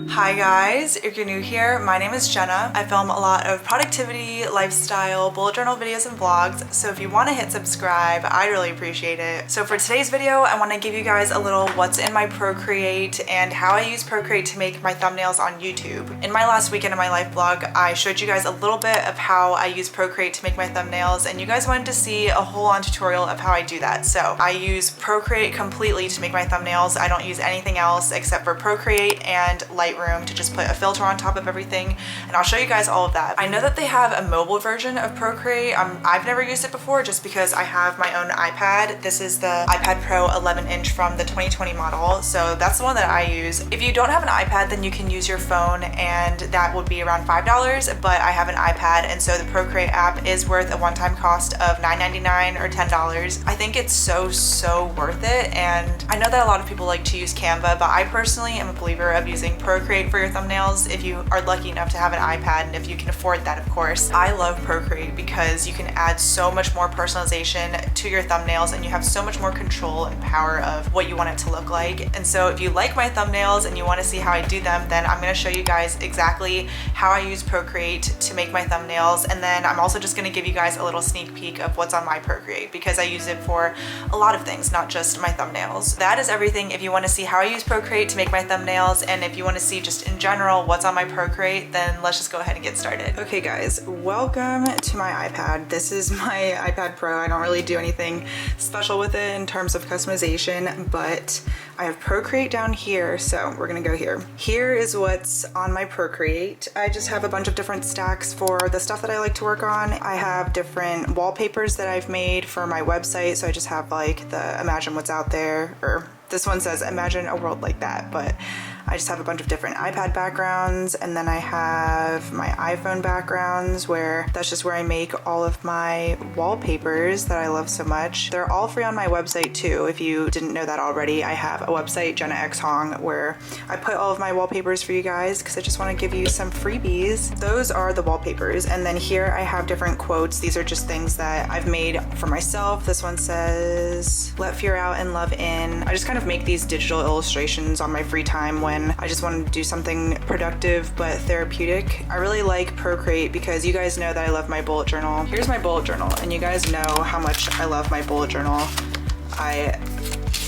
Hi guys, if you're new here, my name is Jenna. I film a lot of productivity, lifestyle, bullet journal videos and vlogs, so if you want to hit subscribe, I'd really appreciate it. So for today's video, I want to give you guys a little what's in my Procreate and how I use Procreate to make my thumbnails on YouTube. In my last weekend of my life vlog, I showed you guys a little bit of how I use Procreate to make my thumbnails, and you guys wanted to see a whole on tutorial of how I do that. So I use Procreate completely to make my thumbnails. I don't use anything else except for Procreate and Lightroom to just put a filter on top of everything, and I'll show you guys all of that. I know that they have a mobile version of Procreate. I've never used it before just because I have my own iPad. This is the iPad Pro 11-inch from the 2020 model, so that's the one that I use. If you don't have an iPad, then you can use your phone, and that would be around $5, but I have an iPad, and so the Procreate app is worth a one-time cost of $9.99 or $10. I think it's so worth it, and I know that a lot of people like to use Canva, but I personally am a believer of using Procreate for your thumbnails if you are lucky enough to have an iPad and if you can afford that, of course. I love Procreate because you can add so much more personalization to your thumbnails, and you have so much more control and power of what you want it to look like. And so if you like my thumbnails and you want to see how I do them, then I'm going to show you guys exactly how I use Procreate to make my thumbnails, and then I'm also just going to give you guys a little sneak peek of what's on my Procreate because I use it for a lot of things, not just my thumbnails. That is everything. If you want to see how I use Procreate to make my thumbnails, and if you want to see just in general what's on my Procreate, then let's just go ahead and get started. Okay guys, welcome to my iPad. This is my iPad Pro. I don't really do anything special with it in terms of customization, but I have Procreate down here, so we're gonna go here. Here is what's on my Procreate. I just have a bunch of different stacks for the stuff that I like to work on. I have different wallpapers that I've made for my website, so I just have like the Imagine What's Out There, or this one says Imagine a World Like That, but I just have a bunch of different iPad backgrounds, and then I have my iPhone backgrounds where that's just where I make all of my wallpapers that I love so much. They're all free on my website too. If you didn't know that already, I have a website, Jenna X Hong, where I put all of my wallpapers for you guys because I just want to give you some freebies. Those are the wallpapers, and then here I have different quotes. These are just things that I've made for myself. This one says, "Let fear out and love in." I just kind of make these digital illustrations on my free time when I just wanted to do something productive but therapeutic. I really like Procreate because you guys know that I love my bullet journal. Here's my bullet journal, and you guys know how much I love my bullet journal. I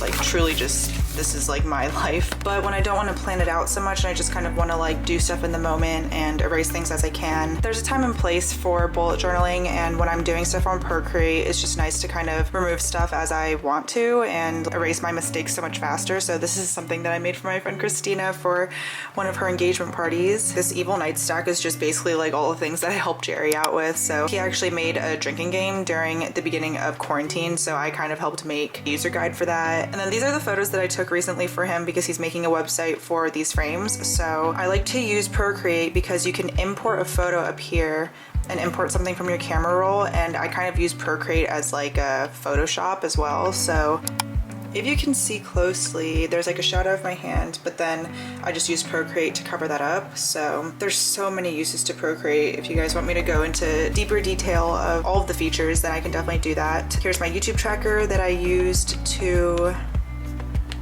like truly just, this is like my life. But when I don't want to plan it out so much and I just kind of want to like do stuff in the moment and erase things as I can, there's a time and place for bullet journaling, and when I'm doing stuff on Procreate, it's just nice to kind of remove stuff as I want to and erase my mistakes so much faster. So this is something that I made for my friend Christina for one of her engagement parties. This Evil Night stack is just basically like all the things that I helped Jerry out with. So he actually made a drinking game during the beginning of quarantine, so I kind of helped make a user guide for that. And then these are the photos that I took recently for him because he's making a website for these frames. So I like to use Procreate because you can import a photo up here and import something from your camera roll, and I kind of use Procreate as like a Photoshop as well. So if you can see closely, there's like a shadow of my hand, but then I just use Procreate to cover that up. So there's so many uses to Procreate. If you guys want me to go into deeper detail of all of the features, then I can definitely do that. Here's my YouTube tracker that I used to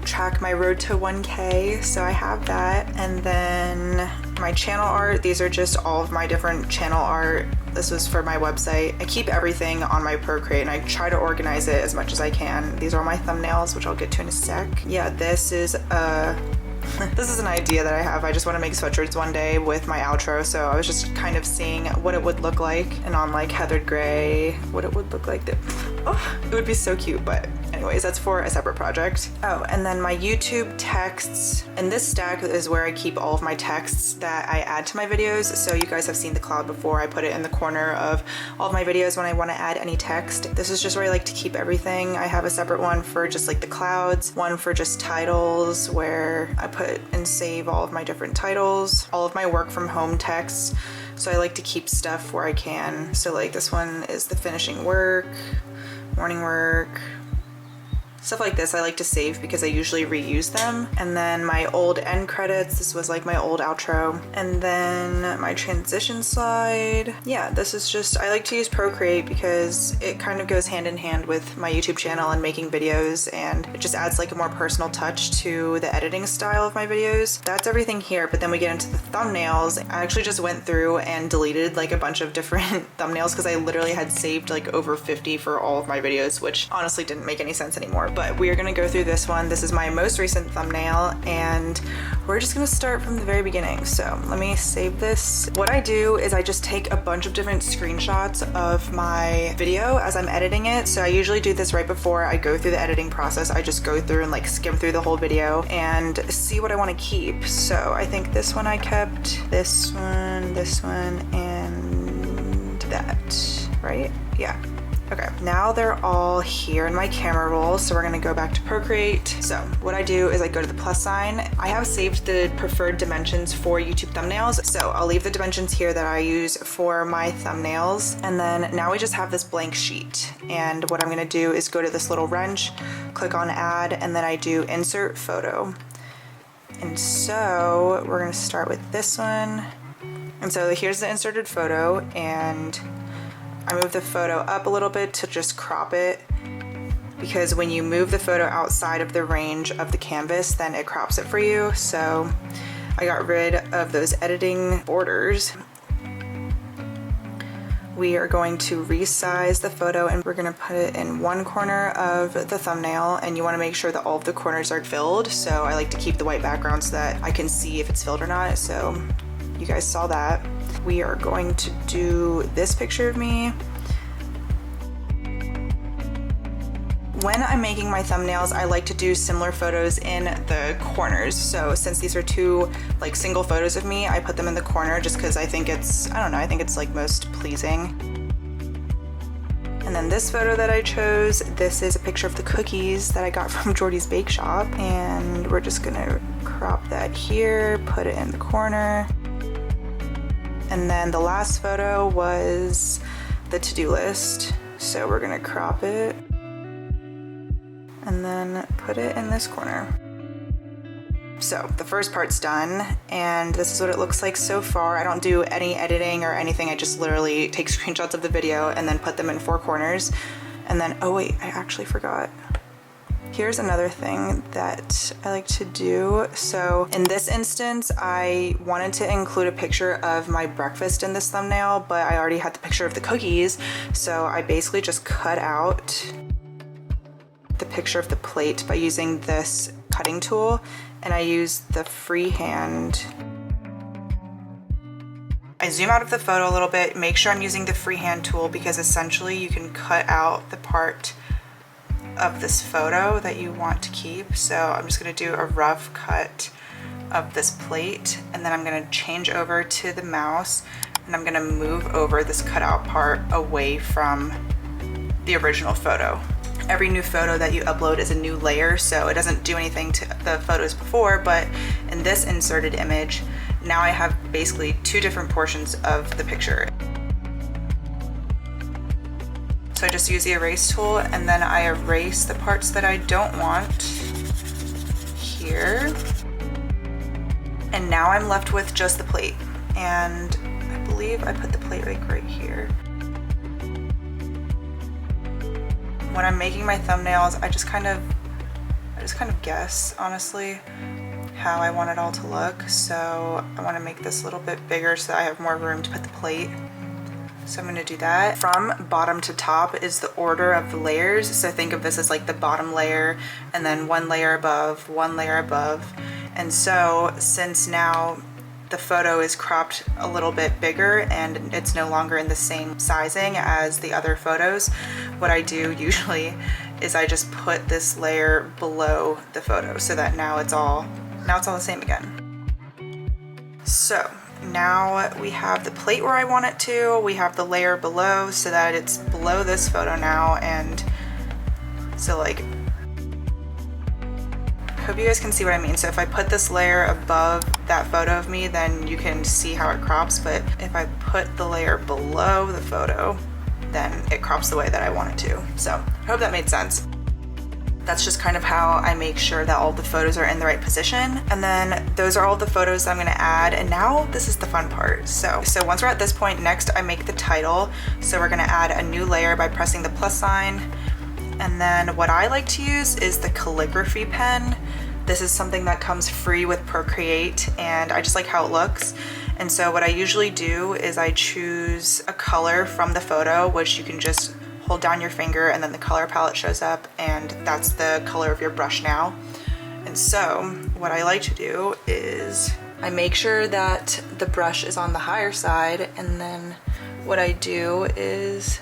track my road to 1K, so I have that. And then my channel art, these are just all of my different channel art. This was for my website. I keep everything on my Procreate and I try to organize it as much as I can. These are my thumbnails, which I'll get to in a sec. Yeah, this is this is an idea that I have. I just want to make sweatshirts one day with my outro, so I was just kind of seeing what it would look like, and on like heathered gray, what it would look like. Oh, it would be so cute, but anyways, that's for a separate project. Oh, and then my YouTube texts, and this stack is where I keep all of my texts that I add to my videos. So you guys have seen the cloud before. I put it in the corner of all of my videos when I want to add any text. This is just where I like to keep everything. I have a separate one for just like the clouds, one for just titles where I put and save all of my different titles, all of my work from home texts. So I like to keep stuff where I can. So like this one is the finishing work, morning work, Stuff like this I like to save because I usually reuse them. And then my old end credits, this was like my old outro. And then my transition slide. Yeah, this is just, I like to use Procreate because it kind of goes hand in hand with my YouTube channel and making videos, and it just adds like a more personal touch to the editing style of my videos. That's everything here, but then we get into the thumbnails. I actually just went through and deleted like a bunch of different thumbnails because I literally had saved like over 50 for all of my videos, which honestly didn't make any sense anymore. But we are gonna go through this one. This is my most recent thumbnail, and we're just gonna start from the very beginning. So let me save this. What I do is I just take a bunch of different screenshots of my video as I'm editing it. So I usually do this right before I go through the editing process. I just go through and like skim through the whole video and see what I want to keep. So I think this one I kept, this one, and that, right? Yeah. Okay, now they're all here in my camera roll, so we're gonna go back to Procreate. So what I do is I go to the plus sign. I have saved the preferred dimensions for YouTube thumbnails, so I'll leave the dimensions here that I use for my thumbnails. And then now we just have this blank sheet. And what I'm gonna do is go to this little wrench, click on add, and then I do insert photo. And so we're gonna start with this one. And so here's the inserted photo, and I move the photo up a little bit to just crop it, because when you move the photo outside of the range of the canvas, then it crops it for you. So I got rid of those editing borders. We are going to resize the photo, and we're gonna put it in one corner of the thumbnail, and you wanna make sure that all of the corners are filled. So I like to keep the white background so that I can see if it's filled or not. So you guys saw that. We are going to do this picture of me. When I'm making my thumbnails, I like to do similar photos in the corners. So since these are two like single photos of me, I put them in the corner just because I think it's, I don't know, I think it's like most pleasing. And then this photo that I chose, this is a picture of the cookies that I got from Jordy's Bake Shop. And we're just gonna crop that here, put it in the corner. And then the last photo was the to-do list. So we're gonna crop it and then put it in this corner. So the first part's done, and this is what it looks like so far. I don't do any editing or anything. I just literally take screenshots of the video and then put them in four corners. And then, oh wait, I actually forgot. Here's another thing that I like to do. So in this instance, I wanted to include a picture of my breakfast in this thumbnail, but I already had the picture of the cookies. So I basically just cut out the picture of the plate by using this cutting tool, and I use the freehand. I zoom out of the photo a little bit, make sure I'm using the freehand tool, because essentially you can cut out the part of this photo that you want to keep. So I'm just gonna do a rough cut of this plate, and then I'm gonna change over to the mouse, and I'm gonna move over this cutout part away from the original photo. Every new photo that you upload is a new layer, so it doesn't do anything to the photos before, but in this inserted image, now I have basically two different portions of the picture. So I just use the erase tool, and then I erase the parts that I don't want here. And now I'm left with just the plate. And I believe I put the plate like right here. When I'm making my thumbnails, I just kind of guess, honestly, how I want it all to look. So I want to make this a little bit bigger so that I have more room to put the plate. So I'm going to do that. From bottom to top is the order of the layers. So think of this as like the bottom layer, and then one layer above, one layer above. And so since now the photo is cropped a little bit bigger and it's no longer in the same sizing as the other photos, what I do usually is I just put this layer below the photo so that now it's all the same again. So now we have the plate where I want it to, we have the layer below so that it's below this photo now, and so like, I hope you guys can see what I mean. So if I put this layer above that photo of me, then you can see how it crops, but if I put the layer below the photo, then it crops the way that I want it to. So I hope that made sense. That's just kind of how I make sure that all the photos are in the right position. And then those are all the photos I'm gonna add. And now this is the fun part. So once we're at this point, next I make the title. So we're gonna add a new layer by pressing the plus sign. And then what I like to use is the calligraphy pen. This is something that comes free with Procreate, and I just like how it looks. And so what I usually do is I choose a color from the photo, which you can just hold down your finger and then the color palette shows up, and that's the color of your brush now. And so what I like to do is I make sure that the brush is on the higher side, and then what I do is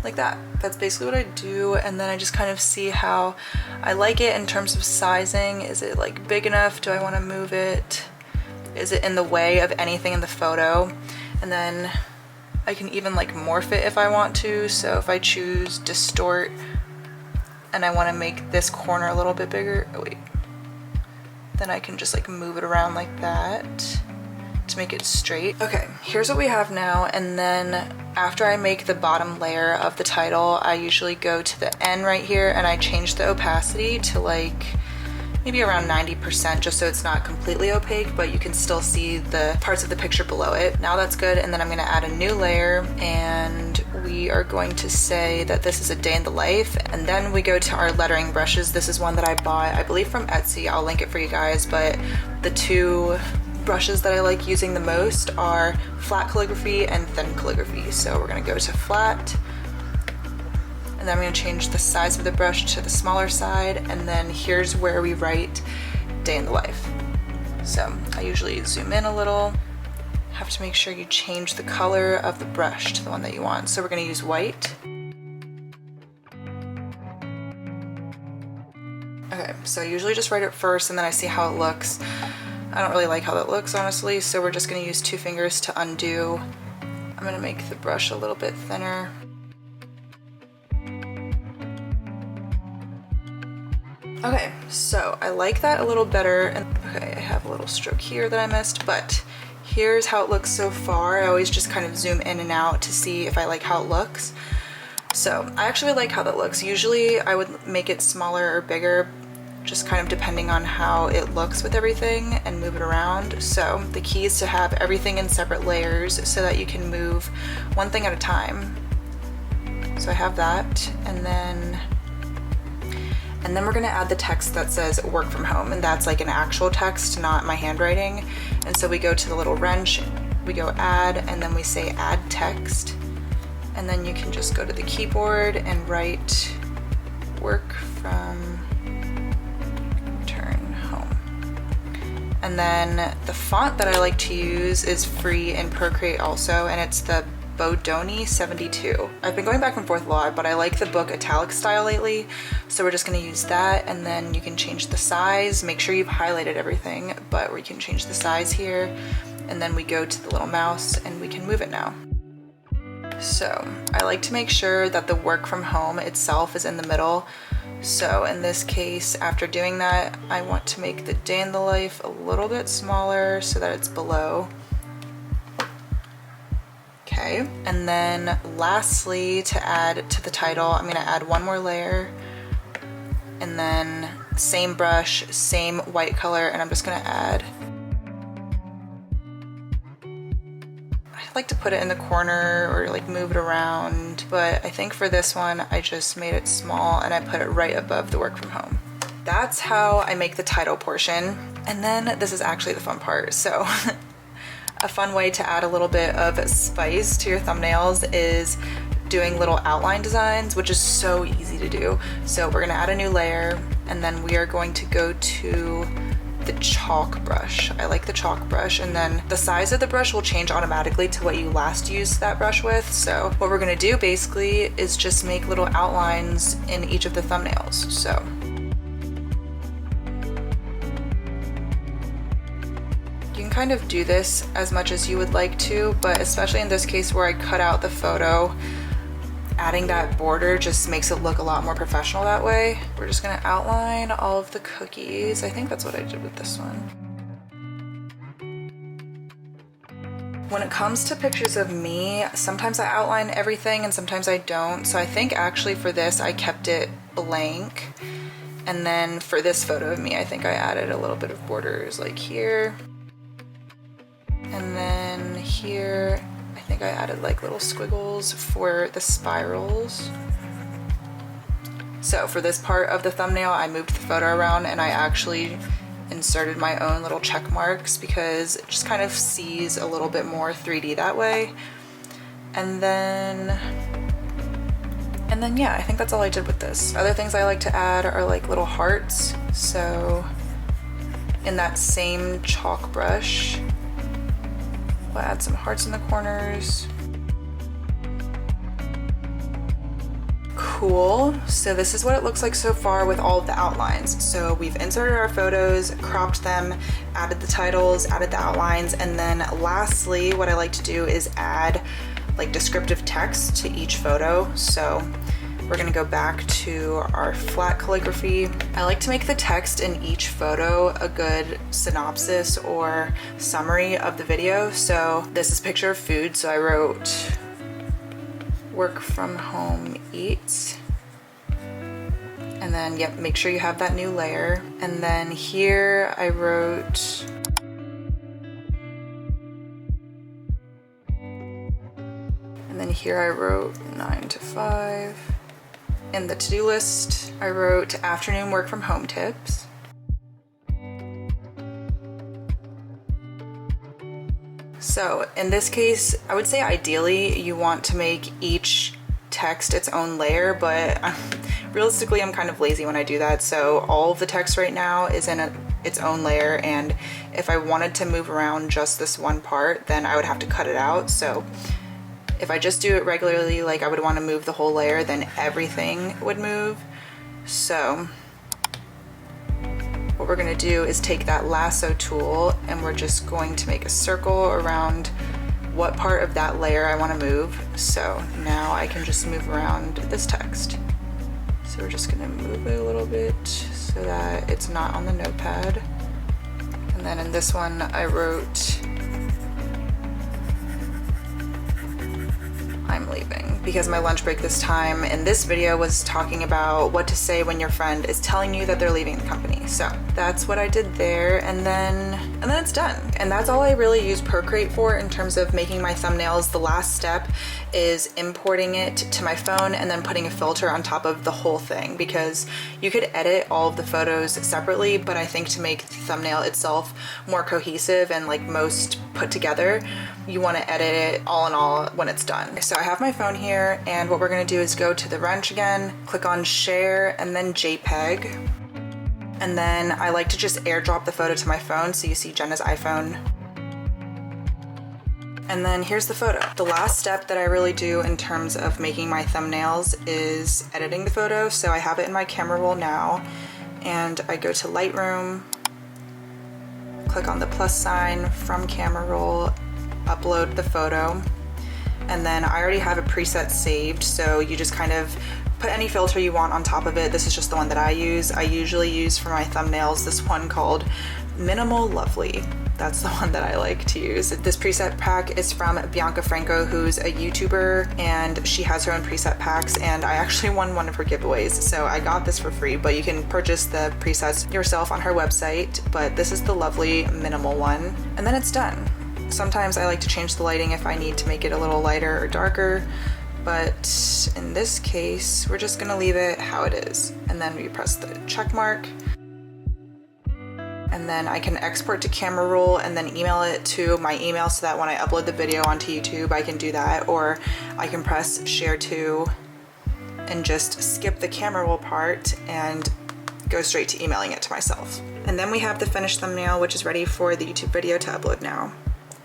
like that. That's basically what I do, and then I just kind of see how I like it in terms of sizing. Is it like big enough? Do I want to move it? Is it in the way of anything in the photo? And then I can even like morph it if I want to. So if I choose distort and I want to make this corner a little bit bigger, oh wait, then I can just like move it around like that to make it straight. Okay, here's what we have now. And then after I make the bottom layer of the title, I usually go to the N right here and I change the opacity to like maybe around 90%, just so it's not completely opaque, but you can still see the parts of the picture below it. Now that's good. And then I'm gonna add a new layer, and we are going to say that this is a day in the life. And then we go to our lettering brushes. This is one that I bought, I believe from Etsy. I'll link it for you guys, but the two brushes that I like using the most are flat calligraphy and thin calligraphy. So we're gonna go to flat, and then I'm gonna change the size of the brush to the smaller side, and then here's where we write day in the life. So I usually zoom in a little. Have to make sure you change the color of the brush to the one that you want. So we're gonna use white. Okay, so I usually just write it first and then I see how it looks. I don't really like how that looks, honestly, so we're just gonna use 2 fingers to undo. I'm gonna make the brush a little bit thinner. Okay, so I like that a little better. And okay, I have a little stroke here that I missed, but here's how it looks so far. I always just kind of zoom in and out to see if I like how it looks. So I actually like how that looks. Usually I would make it smaller or bigger, just kind of depending on how it looks with everything, and move it around. So the key is to have everything in separate layers so that you can move one thing at a time. So I have that, and then we're gonna add the text that says work from home, and that's like an actual text, not my handwriting. And so we go to the little wrench, we go add, and then we say add text. And then you can just go to the keyboard and write work from And then the font that I like to use is free in Procreate also, and it's the Bodoni 72. I've been going back and forth a lot, but I like the book italic style lately, so we're just gonna use that. And then you can change the size, make sure you've highlighted everything, but we can change the size here. And then we go to the little mouse and we can move it now. So I like to make sure that the work from home itself is in the middle. So in this case, after doing that, I want to make the day in the life a little bit smaller so that it's below. Okay, and then lastly, to add to the title, I'm gonna add one more layer, and then same brush, same white color, and I'm just gonna add, I like to put it in the corner or like move it around, but I think for this one I just made it small and I put it right above the work from home. That's how I make the title portion. And then this is actually the fun part. So a fun way to add a little bit of spice to your thumbnails is doing little outline designs, which is so easy to do. So we're gonna add a new layer, and then we are going to go to the chalk brush. I like the chalk brush, and then the size of the brush will change automatically to what you last used that brush with. So what we're gonna do basically is just make little outlines in each of the thumbnails. So you can kind of do this as much as you would like to, but especially in this case where I cut out the photo, adding that border just makes it look a lot more professional that way. We're just gonna outline all of the cookies. I think that's what I did with this one. When it comes to pictures of me, sometimes I outline everything and sometimes I don't. So I think actually for this, I kept it blank. And then for this photo of me, I think I added a little bit of borders like here. And then here, I think I added like little squiggles for the spirals. So for this part of the thumbnail, I moved the photo around and I actually inserted my own little check marks because it just kind of sees a little bit more 3D that way. And then yeah, I think that's all I did with this. Other things I like to add are like little hearts. So in that same chalk brush, we'll add some hearts in the corners. Cool. So this is what it looks like so far with all of the outlines. So we've inserted our photos, cropped them, added the titles, added the outlines, and then lastly, what I like to do is add like descriptive text to each photo. So we're gonna go back to our flat calligraphy. I like to make the text in each photo a good synopsis or summary of the video. So this is a picture of food. So I wrote, work from home eats. And then, yep, make sure you have that new layer. And then here I wrote, and then here I wrote 9 to 5. In the to-do list, I wrote afternoon work from home tips. So in this case, I would say ideally you want to make each text its own layer, but realistically I'm kind of lazy when I do that. So all of the text right now is in its own layer, and if I wanted to move around just this one part, then I would have to cut it out. So if I just do it regularly, like I would want to move the whole layer, then everything would move. So what we're gonna do is take that lasso tool and we're just going to make a circle around what part of that layer I want to move. So now I can just move around this text. So we're just gonna move it a little bit so that it's not on the notepad. And then in this one I wrote, I'm leaving, because my lunch break this time in this video was talking about what to say when your friend is telling you that they're leaving the company. So that's what I did there, and then it's done. And that's all I really use Procreate for in terms of making my thumbnails. The last step is importing it to my phone and then putting a filter on top of the whole thing, because you could edit all of the photos separately, but I think to make the thumbnail itself more cohesive and like most put together, you want to edit it all in all when it's done. So I have my phone here, and what we're going to do is go to the wrench again, click on share, and then JPEG. And then I like to just airdrop the photo to my phone, so you see Jenna's iPhone. And then here's the photo. The last step that I really do in terms of making my thumbnails is editing the photo. So I have it in my camera roll now, and I go to Lightroom, click on the plus sign from camera roll, upload the photo, and then I already have a preset saved, so you just kind of put any filter you want on top of it. This is just the one that I use. I usually use for my thumbnails this one called Minimal Lovely. That's the one that I like to use. This preset pack is from Bianca Franco, who's a YouTuber, and she has her own preset packs, and I actually won one of her giveaways, so I got this for free, but you can purchase the presets yourself on her website. But this is the Lovely Minimal one, and then it's done. Sometimes I like to change the lighting if I need to make it a little lighter or darker, but in this case, we're just gonna leave it how it is. And then we press the check mark, and then I can export to camera roll and then email it to my email so that when I upload the video onto YouTube, I can do that, or I can press share to and just skip the camera roll part and go straight to emailing it to myself. And then we have the finished thumbnail, which is ready for the YouTube video to upload now.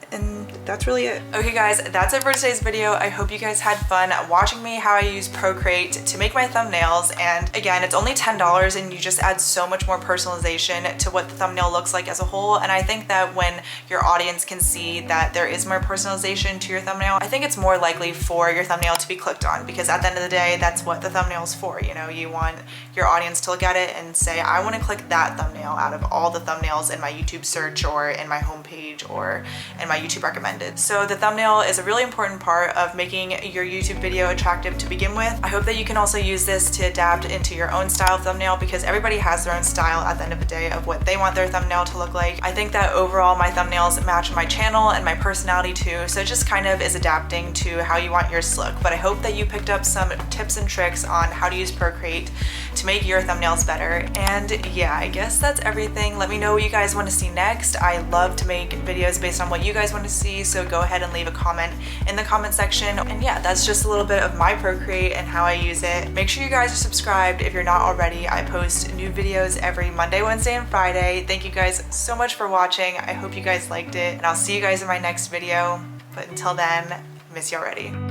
And that's really it. Okay guys, that's it for today's video. I hope you guys had fun watching me how I use Procreate to make my thumbnails. And again, it's only $10 and you just add so much more personalization to what the thumbnail looks like as a whole. And I think that when your audience can see that there is more personalization to your thumbnail, I think it's more likely for your thumbnail to be clicked on, because at the end of the day, that's what the thumbnail is for. You know, you want your audience to look at it and say, I want to click that thumbnail out of all the thumbnails in my YouTube search or in my homepage or in my my YouTube recommended. So the thumbnail is a really important part of making your YouTube video attractive to begin with. I hope that you can also use this to adapt into your own style of thumbnail, because everybody has their own style at the end of the day of what they want their thumbnail to look like. I think that overall my thumbnails match my channel and my personality too, so it just kind of is adapting to how you want yours to look. But I hope that you picked up some tips and tricks on how to use PROCREATE to make your thumbnails better. And yeah, I guess that's everything. Let me know what you guys want to see next. I love to make videos based on what you guys want to see, so go ahead and leave a comment in the comment section. And yeah, that's just a little bit of my PROCREATE and how I use it. Make sure you guys are subscribed if you're not already. I post new videos every Monday, Wednesday, and Friday. Thank you guys so much for watching. I hope you guys liked it, and I'll see you guys in my next video. But until then, miss you already.